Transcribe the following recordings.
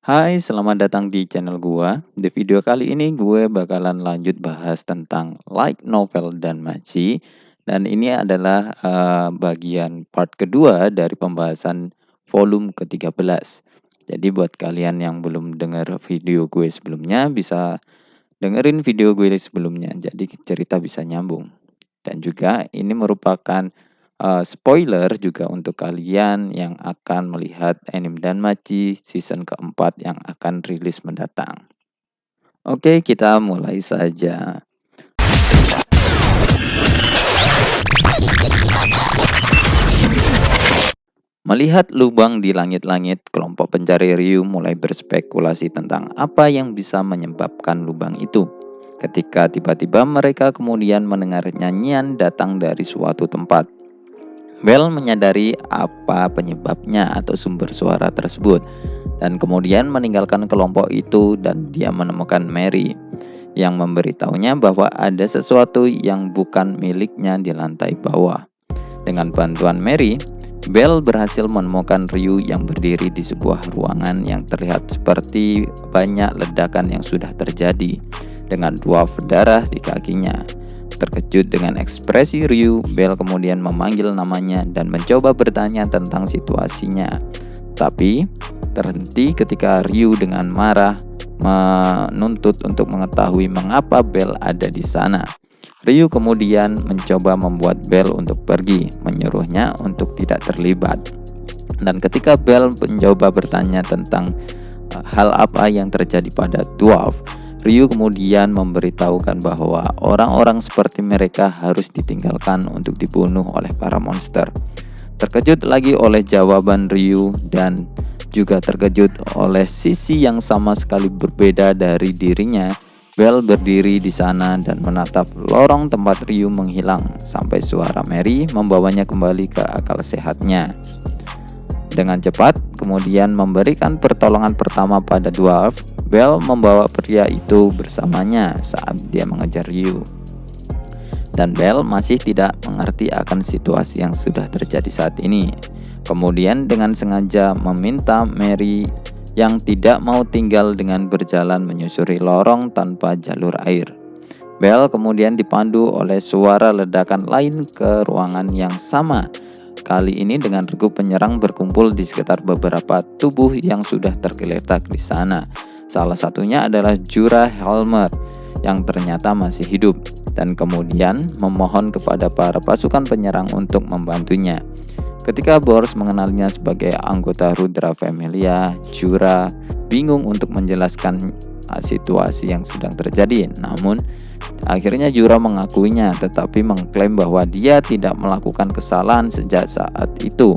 Hai, selamat datang di channel gua. Di video kali ini gue bakalan lanjut bahas tentang light novel dan maci. Dan ini adalah bagian part kedua dari pembahasan volume ke-13. Jadi buat kalian yang belum dengar video gue sebelumnya bisa dengerin video gue sebelumnya. Jadi cerita bisa nyambung. Dan juga ini merupakan spoiler juga untuk kalian yang akan melihat anime Danmachi season keempat yang akan rilis mendatang. Oke, kita mulai saja. Melihat lubang di langit-langit, kelompok pencari Ryu mulai berspekulasi tentang apa yang bisa menyebabkan lubang itu. Ketika tiba-tiba mereka kemudian mendengar nyanyian datang dari suatu tempat. Bell menyadari apa penyebabnya atau sumber suara tersebut dan kemudian meninggalkan kelompok itu dan dia menemukan Mary yang memberitahunya bahwa ada sesuatu yang bukan miliknya di lantai bawah. Dengan bantuan Mary, Bell berhasil menemukan Ryu yang berdiri di sebuah ruangan yang terlihat seperti banyak ledakan yang sudah terjadi dengan dwarf darah di kakinya. Terkejut dengan ekspresi Ryu, Bell kemudian memanggil namanya dan mencoba bertanya tentang situasinya. Tapi terhenti ketika Ryu dengan marah menuntut untuk mengetahui mengapa Bell ada di sana. Ryu kemudian mencoba membuat Bell untuk pergi, menyuruhnya untuk tidak terlibat. Dan ketika Bell mencoba bertanya tentang hal apa yang terjadi pada dwarf, Ryu kemudian memberitahukan bahwa orang-orang seperti mereka harus ditinggalkan untuk dibunuh oleh para monster. Terkejut lagi oleh jawaban Ryu dan juga terkejut oleh sisi yang sama sekali berbeda dari dirinya, Bell berdiri di sana dan menatap lorong tempat Ryu menghilang sampai suara Mary membawanya kembali ke akal sehatnya. Dengan cepat, kemudian memberikan pertolongan pertama pada dwarf, Bell membawa pria itu bersamanya saat dia mengejar Ryu. Dan Bell masih tidak mengerti akan situasi yang sudah terjadi saat ini. Kemudian dengan sengaja meminta Mary yang tidak mau tinggal dengan berjalan menyusuri lorong tanpa jalur air. Bell kemudian dipandu oleh suara ledakan lain ke ruangan yang sama. Kali ini dengan regu penyerang berkumpul di sekitar beberapa tubuh yang sudah tergeletak di sana. Salah satunya adalah Jura Helmer yang ternyata masih hidup dan kemudian memohon kepada para pasukan penyerang untuk membantunya. Ketika Bors mengenalnya sebagai anggota Rudra Familia, Jura bingung untuk menjelaskan situasi yang sedang terjadi. Namun akhirnya Jura mengakuinya, tetapi mengklaim bahwa dia tidak melakukan kesalahan sejak saat itu.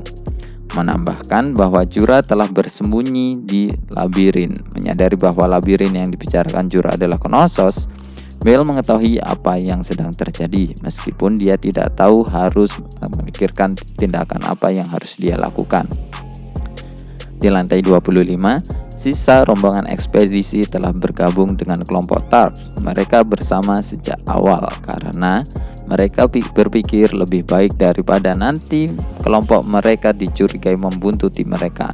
Menambahkan bahwa Jura telah bersembunyi di labirin. Menyadari bahwa labirin yang dibicarakan Jura adalah Knossos, Bell mengetahui apa yang sedang terjadi, meskipun dia tidak tahu harus memikirkan tindakan apa yang harus dia lakukan. Di lantai 25, sisa rombongan ekspedisi telah bergabung dengan kelompok Tarp. Mereka bersama sejak awal karena mereka berpikir lebih baik daripada nanti kelompok mereka dicurigai membuntuti mereka.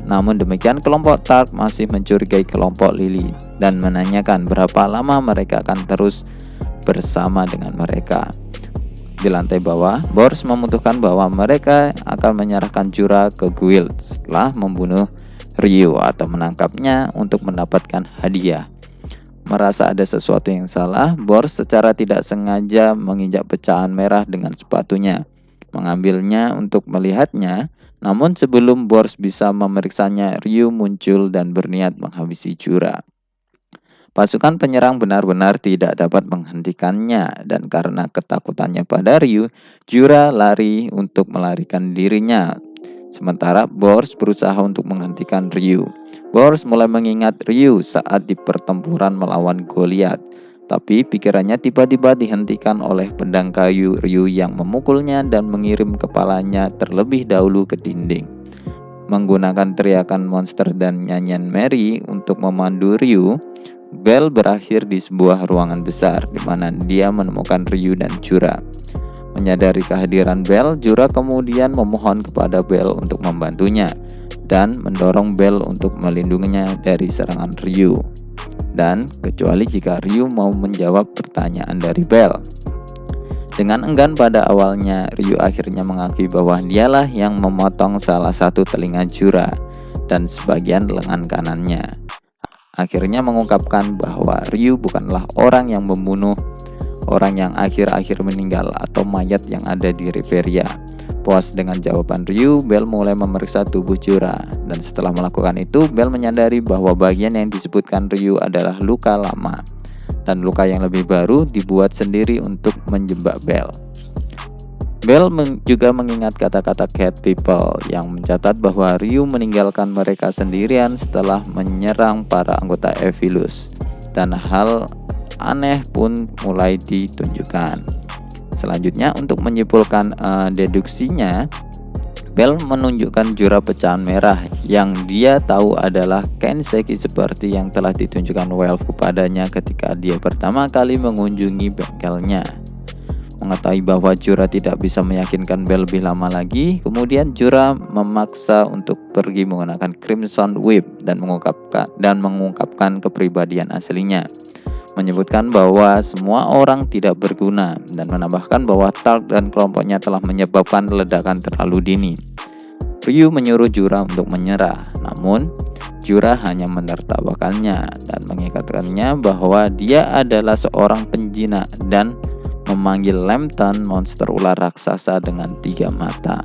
Namun demikian kelompok Tarp masih mencurigai kelompok Lily dan menanyakan berapa lama mereka akan terus bersama dengan mereka. Di lantai bawah, Bors memutuskan bahwa mereka akan menyerahkan Jura ke guild setelah membunuh Ryu atau menangkapnya untuk mendapatkan hadiah. Merasa ada sesuatu yang salah, Bors secara tidak sengaja menginjak pecahan merah dengan sepatunya, mengambilnya untuk melihatnya. Namun sebelum Bors bisa memeriksanya, Ryu muncul dan berniat menghabisi Jura. Pasukan penyerang benar-benar tidak dapat menghentikannya, dan karena ketakutannya pada Ryu, Jura lari untuk melarikan dirinya. Sementara Bors berusaha untuk menghentikan Ryu. Bors mulai mengingat Ryu saat di pertempuran melawan Goliath, tapi pikirannya tiba-tiba dihentikan oleh pedang kayu Ryu yang memukulnya dan mengirim kepalanya terlebih dahulu ke dinding. Menggunakan teriakan monster dan nyanyian Mary untuk memandu Ryu, Bell berakhir di sebuah ruangan besar di mana dia menemukan Ryu dan Jura. Menyadari kehadiran Bell, Jura kemudian memohon kepada Bell untuk membantunya. dan mendorong Bell untuk melindunginya dari serangan Ryu. Dan kecuali jika Ryu mau menjawab pertanyaan dari Bell. Dengan enggan pada awalnya, Ryu akhirnya mengakui bahwa dialah yang memotong salah satu telinga Jura dan sebagian lengan kanannya. Akhirnya mengungkapkan bahwa Ryu bukanlah orang yang membunuh orang yang akhir-akhir meninggal atau mayat yang ada di Riveria. Puas dengan jawaban Ryu, Bell mulai memeriksa tubuh Jura. Dan setelah melakukan itu, Bell menyadari bahwa bagian yang disebutkan Ryu adalah luka lama. Dan luka yang lebih baru dibuat sendiri untuk menjebak Bell. Bell juga mengingat kata-kata Cat People yang mencatat bahwa Ryu meninggalkan mereka sendirian setelah menyerang para anggota Evilus. Dan hal aneh pun mulai ditunjukkan. Selanjutnya, untuk menyimpulkan deduksinya, Bell menunjukkan Jura pecahan merah yang dia tahu adalah Kenseki seperti yang telah ditunjukkan Welf kepadanya ketika dia pertama kali mengunjungi bengkelnya. Mengetahui bahwa Jura tidak bisa meyakinkan Bell lebih lama lagi, kemudian Jura memaksa untuk pergi menggunakan Crimson Whip dan mengungkapkan kepribadian aslinya, menyebutkan bahwa semua orang tidak berguna, dan menambahkan bahwa Tark dan kelompoknya telah menyebabkan ledakan terlalu dini. Ryu menyuruh Jura untuk menyerah, namun Jura hanya menertawakannya dan mengikatkannya bahwa dia adalah seorang penjinak dan memanggil Lambton monster ular raksasa dengan 3 mata.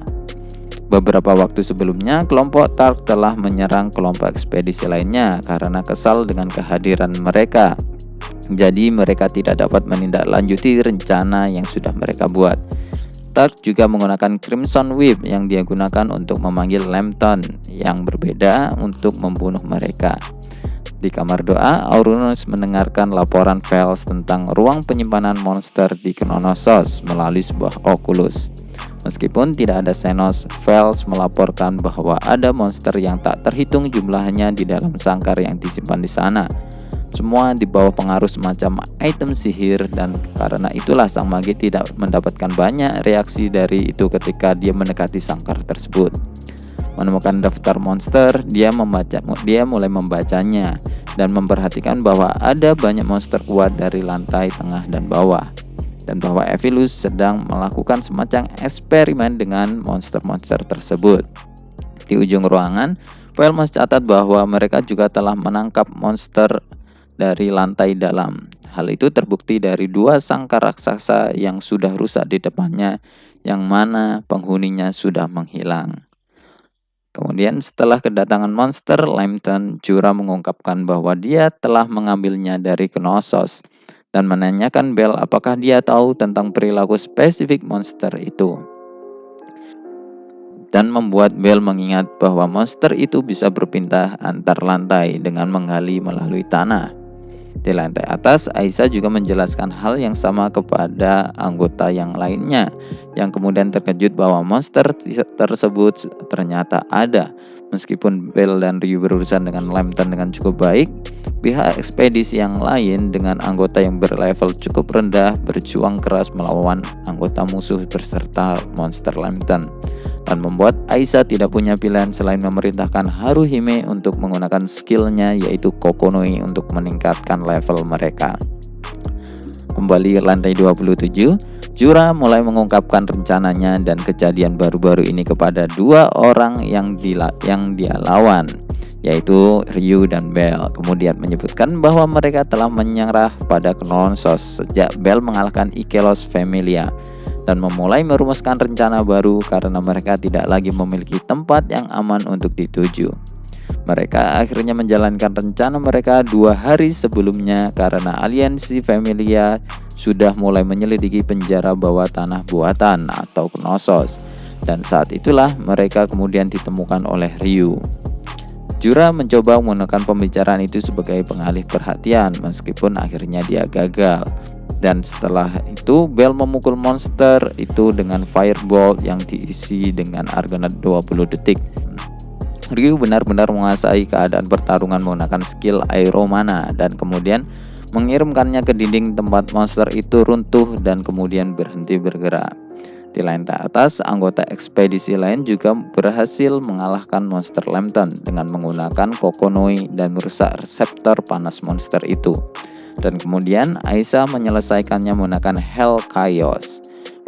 Beberapa waktu sebelumnya, kelompok Tark telah menyerang kelompok ekspedisi lainnya karena kesal dengan kehadiran mereka. Jadi mereka tidak dapat menindaklanjuti rencana yang sudah mereka buat. Tark juga menggunakan Crimson Whip yang dia gunakan untuk memanggil Lambton yang berbeda untuk membunuh mereka. Di kamar doa, Aurunus mendengarkan laporan Vels tentang ruang penyimpanan monster di Knossos melalui sebuah oculus. Meskipun tidak ada Xenos, Vels melaporkan bahwa ada monster yang tak terhitung jumlahnya di dalam sangkar yang disimpan di sana. Semua di bawah pengaruh semacam item sihir, dan karena itulah sang magi tidak mendapatkan banyak reaksi dari itu ketika dia mendekati sangkar tersebut. Menemukan daftar monster, dia mulai membacanya dan memperhatikan bahwa ada banyak monster kuat dari lantai tengah dan bawah, dan bahwa Evilus sedang melakukan semacam eksperimen dengan monster-monster tersebut. Di ujung ruangan, Vel mencatat bahwa mereka juga telah menangkap monster dari lantai dalam. Hal itu terbukti dari 2 sangkar raksasa yang sudah rusak di depannya, yang mana penghuninya sudah menghilang. Kemudian setelah kedatangan monster Lambton, Jura mengungkapkan bahwa dia telah mengambilnya dari Knossos dan menanyakan Bell apakah dia tahu tentang perilaku spesifik monster itu. Dan membuat Bell mengingat bahwa monster itu bisa berpindah antar lantai dengan menggali melalui tanah. Di lantai atas, Aisyah juga menjelaskan hal yang sama kepada anggota yang lainnya, yang kemudian terkejut bahwa monster tersebut ternyata ada. Meskipun Bell dan Ryu berurusan dengan Lambton dengan cukup baik, pihak ekspedisi yang lain dengan anggota yang berlevel cukup rendah berjuang keras melawan anggota musuh beserta monster Lambton, dan membuat Aisyah tidak punya pilihan selain memerintahkan Haruhime untuk menggunakan skillnya yaitu Kokonoi untuk meningkatkan level mereka. Kembali ke lantai 27, Jura mulai mengungkapkan rencananya dan kejadian baru-baru ini kepada 2 orang yang dia lawan, yaitu Ryu dan Bell. Kemudian menyebutkan bahwa mereka telah menyerah pada Knossos sejak Bell mengalahkan Ikelos Familia, dan memulai merumuskan rencana baru karena mereka tidak lagi memiliki tempat yang aman untuk dituju. Mereka akhirnya menjalankan rencana mereka 2 hari sebelumnya karena aliansi Familia sudah mulai menyelidiki penjara bawah tanah buatan atau Knossos, dan saat itulah mereka kemudian ditemukan oleh Ryu. Jura mencoba menggunakan pembicaraan itu sebagai pengalih perhatian meskipun akhirnya dia gagal. Dan setelah itu Bell memukul monster itu dengan firebolt yang diisi dengan Argonaut 20 detik. Ryu benar-benar menguasai keadaan pertarungan menggunakan skill Aeromana dan kemudian mengirimkannya ke dinding tempat monster itu runtuh dan kemudian berhenti bergerak. Di lain tak atas, anggota ekspedisi lain juga berhasil mengalahkan monster Lambton dengan menggunakan Kokonoi dan merusak reseptor panas monster itu. Dan kemudian Aisa menyelesaikannya menggunakan Hell Chaos.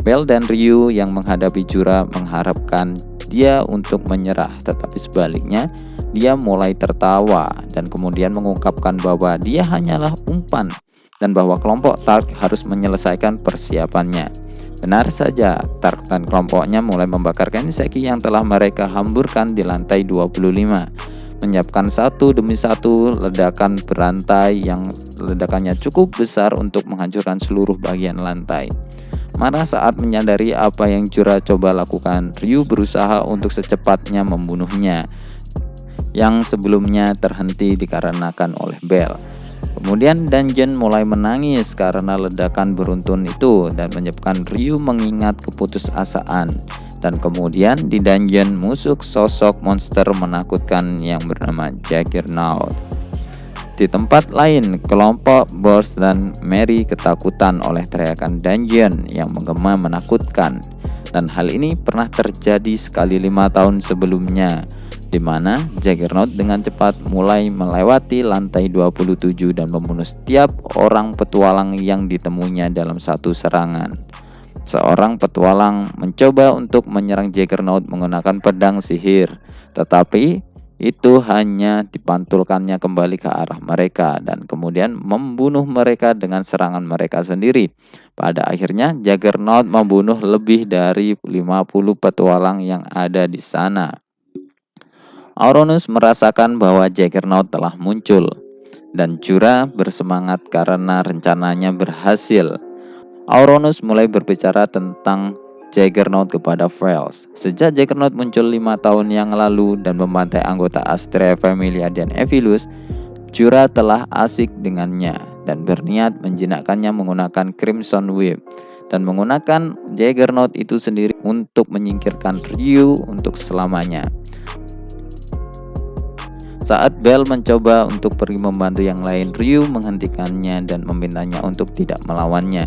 Bell dan Ryu yang menghadapi Jura mengharapkan dia untuk menyerah, tetapi sebaliknya dia mulai tertawa dan kemudian mengungkapkan bahwa dia hanyalah umpan dan bahwa kelompok Tark harus menyelesaikan persiapannya. Benar saja, Tark dan kelompoknya mulai membakar Kaniseki yang telah mereka hamburkan di lantai 25, menyiapkan satu demi satu ledakan berantai yang ledakannya cukup besar untuk menghancurkan seluruh bagian lantai. Marah saat menyadari apa yang Jura coba lakukan, Ryu berusaha untuk secepatnya membunuhnya, yang sebelumnya terhenti dikarenakan oleh Bell. Kemudian Dungeon mulai menangis karena ledakan beruntun itu dan menyebabkan Ryu mengingat keputusasaan. Dan kemudian di Dungeon musuh sosok monster menakutkan yang bernama Juggernaut. Di tempat lain, kelompok Bors dan Mary ketakutan oleh teriakan Dungeon yang menggema menakutkan. Dan hal ini pernah terjadi sekali 5 tahun sebelumnya, di mana Juggernaut dengan cepat mulai melewati lantai 27 dan membunuh setiap orang petualang yang ditemuinya dalam satu serangan. Seorang petualang mencoba untuk menyerang Juggernaut menggunakan pedang sihir, tetapi itu hanya dipantulkannya kembali ke arah mereka dan kemudian membunuh mereka dengan serangan mereka sendiri. Pada akhirnya Juggernaut membunuh lebih dari 50 petualang yang ada di sana. Auronus merasakan bahwa Juggernaut telah muncul, dan Jura bersemangat karena rencananya berhasil. Auronus mulai berbicara tentang Juggernaut kepada Veils. Sejak Juggernaut muncul 5 tahun yang lalu dan membantai anggota Astrea Familia dan Evilus, Jura telah asik dengannya dan berniat menjinakkannya menggunakan Crimson Whip dan menggunakan Juggernaut itu sendiri untuk menyingkirkan Ryu untuk selamanya. Saat Bell mencoba untuk pergi membantu yang lain, Ryu menghentikannya dan memintanya untuk tidak melawannya.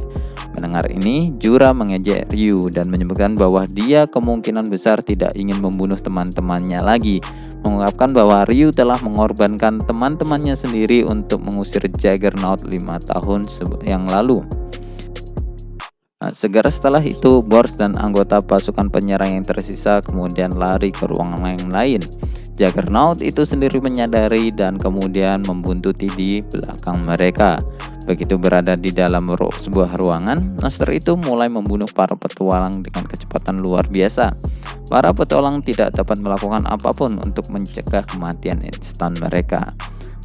Mendengar ini, Jura mengejek Ryu dan menyebutkan bahwa dia kemungkinan besar tidak ingin membunuh teman-temannya lagi, mengungkapkan bahwa Ryu telah mengorbankan teman-temannya sendiri untuk mengusir Juggernaut 5 tahun yang lalu. Segera setelah itu, Bors dan anggota pasukan penyerang yang tersisa kemudian lari ke ruangan yang lain. Juggernaut itu sendiri menyadari dan kemudian membuntuti di belakang mereka. Begitu berada di dalam sebuah ruangan, monster itu mulai membunuh para petualang dengan kecepatan luar biasa. Para petualang tidak dapat melakukan apapun untuk mencegah kematian instan mereka.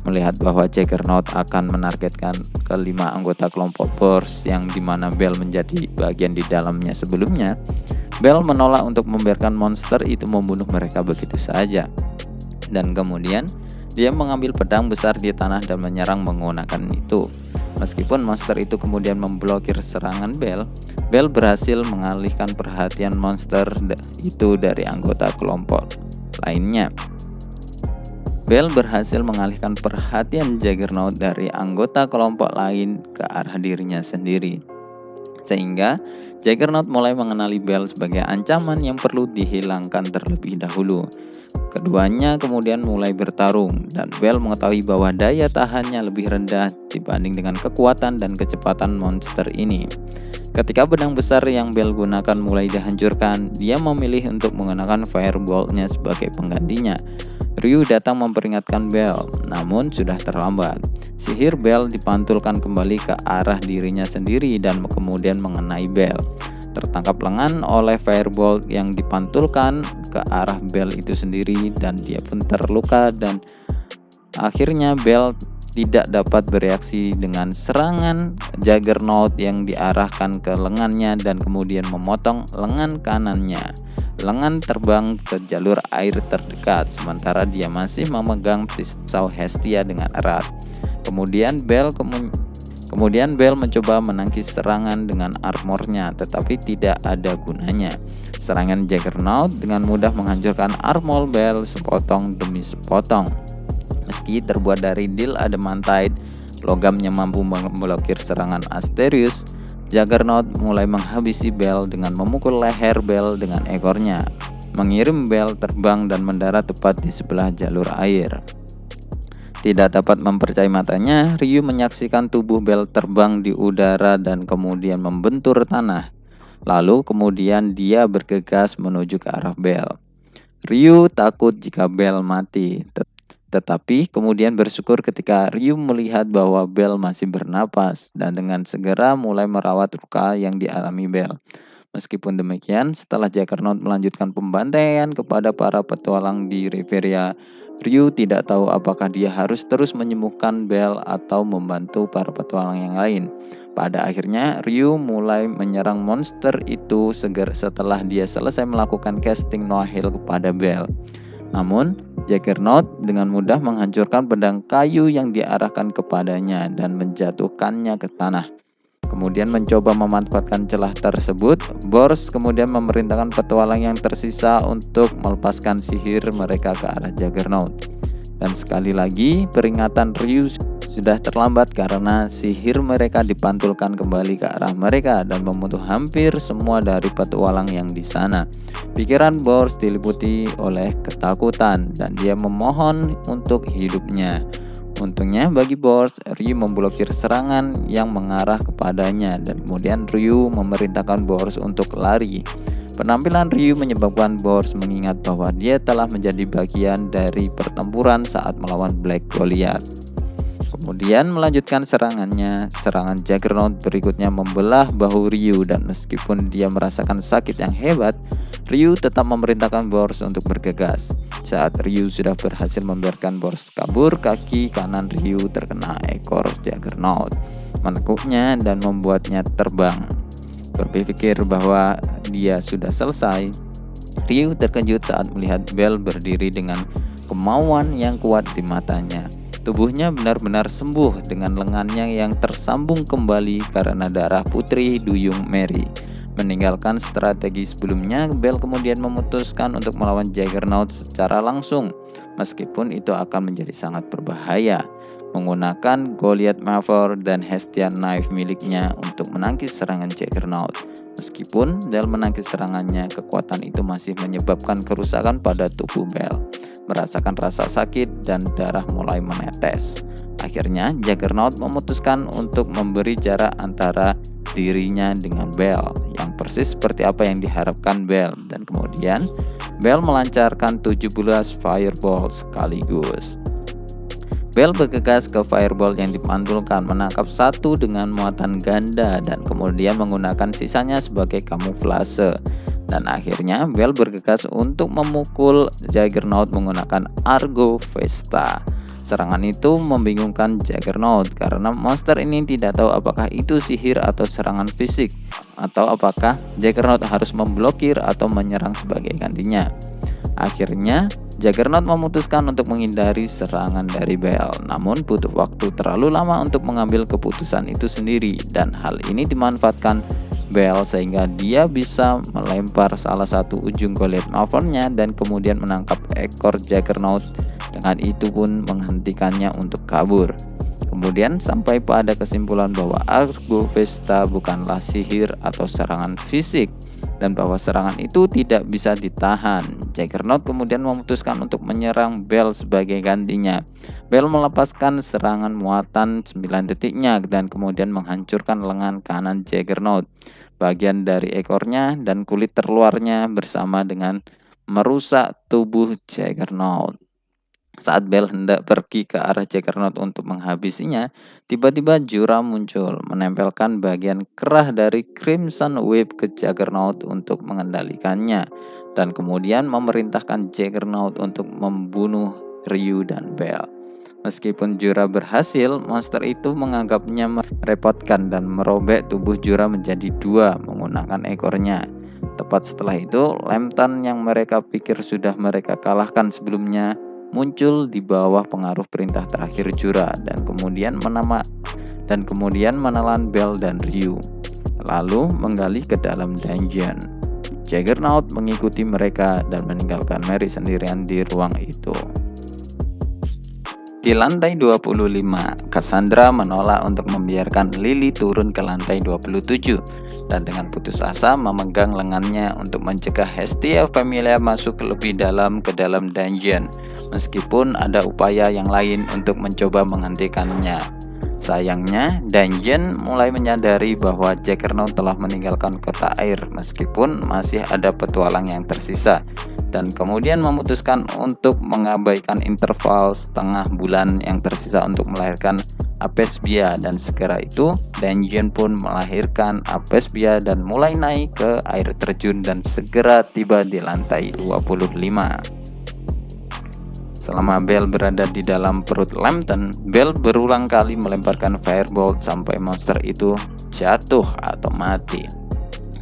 Melihat bahwa Juggernaut akan menargetkan kelima anggota kelompok Bors yang dimana Bell menjadi bagian di dalamnya sebelumnya, Bell menolak untuk membiarkan monster itu membunuh mereka begitu saja. Dan kemudian dia mengambil pedang besar di tanah dan menyerang menggunakan itu. Meskipun monster itu kemudian memblokir serangan Bell, Bell berhasil mengalihkan perhatian monster itu dari anggota kelompok lainnya. Bell berhasil mengalihkan perhatian Juggernaut dari anggota kelompok lain ke arah dirinya sendiri. Sehingga Juggernaut mulai mengenali Bell sebagai ancaman yang perlu dihilangkan terlebih dahulu. Keduanya kemudian mulai bertarung dan Bell mengetahui bahwa daya tahannya lebih rendah dibanding dengan kekuatan dan kecepatan monster ini. Ketika pedang besar yang Bell gunakan mulai dihancurkan, dia memilih untuk menggunakan Firebolt-nya sebagai penggantinya. Ryu datang memperingatkan Bell, namun sudah terlambat. Sihir Bell dipantulkan kembali ke arah dirinya sendiri dan kemudian mengenai Bell. Tertangkap lengan oleh Firebolt yang dipantulkan ke arah Bell itu sendiri dan dia pun terluka dan akhirnya Bell tidak dapat bereaksi dengan serangan Juggernaut yang diarahkan ke lengannya dan kemudian memotong lengan kanannya. Lengan terbang ke jalur air terdekat sementara dia masih memegang pisau Hestia dengan erat. Kemudian Bell mencoba menangkis serangan dengan armornya tetapi tidak ada gunanya. Serangan Juggernaut dengan mudah menghancurkan armor Bell sepotong demi sepotong. Meski terbuat dari Dil Adamantite, logamnya mampu memblokir serangan Asterius, Juggernaut mulai menghabisi Bell dengan memukul leher Bell dengan ekornya, mengirim Bell terbang dan mendarat tepat di sebelah jalur air. Tidak dapat mempercayai matanya, Ryu menyaksikan tubuh Bell terbang di udara dan kemudian membentur tanah. Lalu kemudian dia bergegas menuju ke arah Bell. Ryu takut jika Bell mati, tetapi kemudian bersyukur ketika Ryu melihat bahwa Bell masih bernapas dan dengan segera mulai merawat luka yang dialami Bell. Meskipun demikian, setelah Juggernaut melanjutkan pembantaian kepada para petualang di Riveria, Ryu tidak tahu apakah dia harus terus menyembuhkan Bell atau membantu para petualang yang lain. Pada akhirnya, Ryu mulai menyerang monster itu setelah dia selesai melakukan casting Noahil kepada Bell. Namun, Juggernaut dengan mudah menghancurkan pedang kayu yang diarahkan kepadanya dan menjatuhkannya ke tanah. Kemudian mencoba memanfaatkan celah tersebut, Bors kemudian memerintahkan petualang yang tersisa untuk melepaskan sihir mereka ke arah Juggernaut. Dan sekali lagi, peringatan Ryu sudah terlambat karena sihir mereka dipantulkan kembali ke arah mereka dan membunuh hampir semua dari petualang yang di sana. Pikiran Bors diliputi oleh ketakutan dan dia memohon untuk hidupnya. Untungnya bagi Bors, Ryu memblokir serangan yang mengarah kepadanya dan kemudian Ryu memerintahkan Bors untuk lari. Penampilan Ryu menyebabkan Bors mengingat bahwa dia telah menjadi bagian dari pertempuran saat melawan Black Goliath. Kemudian melanjutkan serangannya. Serangan Juggernaut berikutnya membelah bahu Ryu dan meskipun dia merasakan sakit yang hebat, Ryu tetap memerintahkan Bors untuk bergegas. Saat Ryu sudah berhasil membiarkan Bors kabur, kaki kanan Ryu terkena ekor Juggernaut, menekuknya dan membuatnya terbang. Berpikir bahwa dia sudah selesai, Ryu terkejut saat melihat Bell berdiri dengan kemauan yang kuat di matanya. Tubuhnya benar-benar sembuh dengan lengannya yang tersambung kembali karena darah putri duyung Mary. Meninggalkan strategi sebelumnya, Bell kemudian memutuskan untuk melawan Juggernaut secara langsung, meskipun itu akan menjadi sangat berbahaya. Menggunakan Goliath Maver dan Hestian Knife miliknya untuk menangkis serangan Juggernaut. Meskipun Bell menangkis serangannya, kekuatan itu masih menyebabkan kerusakan pada tubuh Bell. Merasakan rasa sakit dan darah mulai menetes. Akhirnya Juggernaut memutuskan untuk memberi jarak antara dirinya dengan Bell yang persis seperti apa yang diharapkan Bell, dan kemudian Bell melancarkan 17 fireball sekaligus. Bell bergegas ke fireball yang dipantulkan, menangkap satu dengan muatan ganda dan kemudian menggunakan sisanya sebagai kamuflase. Dan akhirnya Bell bergegas untuk memukul Juggernaut menggunakan Argo Vesta. Serangan itu membingungkan Juggernaut karena monster ini tidak tahu apakah itu sihir atau serangan fisik, atau apakah Juggernaut harus memblokir atau menyerang sebagai gantinya. Akhirnya Juggernaut memutuskan untuk menghindari serangan dari Bell, namun butuh waktu terlalu lama untuk mengambil keputusan itu sendiri, dan hal ini dimanfaatkan Bell sehingga dia bisa melempar salah satu ujung Goliath Mavernya dan kemudian menangkap ekor Juggernaut. Dengan itu pun menghentikannya untuk kabur. Kemudian sampai pada kesimpulan bahwa Argo Vesta bukanlah sihir atau serangan fisik dan bahwa serangan itu tidak bisa ditahan. Juggernaut kemudian memutuskan untuk menyerang Bell sebagai gantinya. Bell melepaskan serangan muatan 9 detiknya dan kemudian menghancurkan lengan kanan Juggernaut, bagian dari ekornya dan kulit terluarnya bersama dengan merusak tubuh Juggernaut. Saat Bell hendak pergi ke arah Juggernaut untuk menghabisinya, tiba-tiba Jura muncul, menempelkan bagian kerah dari Crimson Whip ke Juggernaut untuk mengendalikannya, dan kemudian memerintahkan Juggernaut untuk membunuh Ryu dan Bell. Meskipun Jura berhasil, monster itu menganggapnya merepotkan dan merobek tubuh Jura menjadi dua menggunakan ekornya. Tepat setelah itu, Lambton yang mereka pikir sudah mereka kalahkan sebelumnya muncul di bawah pengaruh perintah terakhir Jura dan kemudian menelan Bell dan Ryu, lalu menggali ke dalam dungeon. Juggernaut mengikuti mereka dan meninggalkan Mary sendirian di ruang itu. Di lantai 25, Cassandra menolak untuk membiarkan Lily turun ke lantai 27 dan dengan putus asa memegang lengannya untuk mencegah Hestia Familia masuk lebih dalam ke dalam dungeon, meskipun ada upaya yang lain untuk mencoba menghentikannya. Sayangnya, dungeon mulai menyadari bahwa Juggernaut telah meninggalkan kota air meskipun masih ada petualang yang tersisa, dan kemudian memutuskan untuk mengabaikan interval setengah bulan yang tersisa untuk melahirkan Apesbia, dan segera itu dungeon pun melahirkan Apesbia dan mulai naik ke air terjun dan segera tiba di lantai 25. Selama Belle berada di dalam perut Lambton, Belle berulang kali melemparkan firebolt sampai monster itu jatuh atau mati.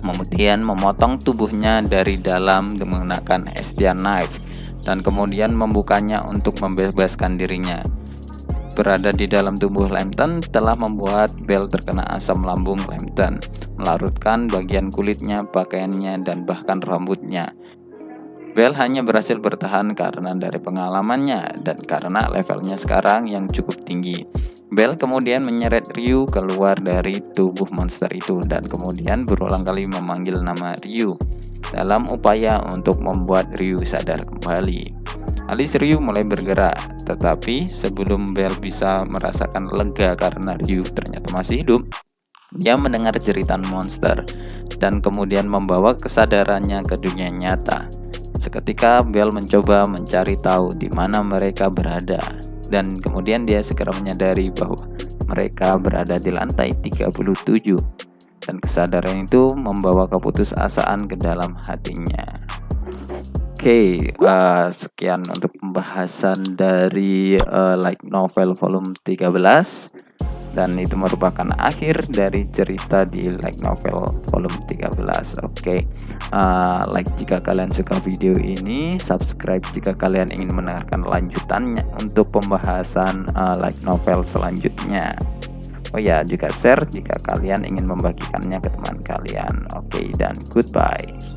Kemudian memotong tubuhnya dari dalam menggunakan Hestia Knife dan kemudian membukanya untuk membebaskan dirinya. Berada di dalam tubuh Lambton telah membuat Belle terkena asam lambung Lambton, melarutkan bagian kulitnya, pakaiannya, dan bahkan rambutnya. Belle hanya berhasil bertahan karena dari pengalamannya dan karena levelnya sekarang yang cukup tinggi. Belle kemudian menyeret Ryu keluar dari tubuh monster itu dan kemudian berulang kali memanggil nama Ryu dalam upaya untuk membuat Ryu sadar kembali. Alis Ryu mulai bergerak, tetapi sebelum Belle bisa merasakan lega karena Ryu ternyata masih hidup, dia mendengar jeritan monster dan kemudian membawa kesadarannya ke dunia nyata. Seketika Belle mencoba mencari tahu di mana mereka berada, dan kemudian dia segera menyadari bahwa mereka berada di lantai 37, dan kesadaran itu membawa keputusasaan ke dalam hatinya. Oke, sekian untuk pembahasan dari Light Novel volume 13, dan itu merupakan akhir dari cerita di Light Novel volume 13. Oke, like jika kalian suka video ini, subscribe jika kalian ingin mendengarkan lanjutannya untuk pembahasan Light Novel selanjutnya. Oh ya, juga share jika kalian ingin membagikannya ke teman kalian. Oke, dan goodbye.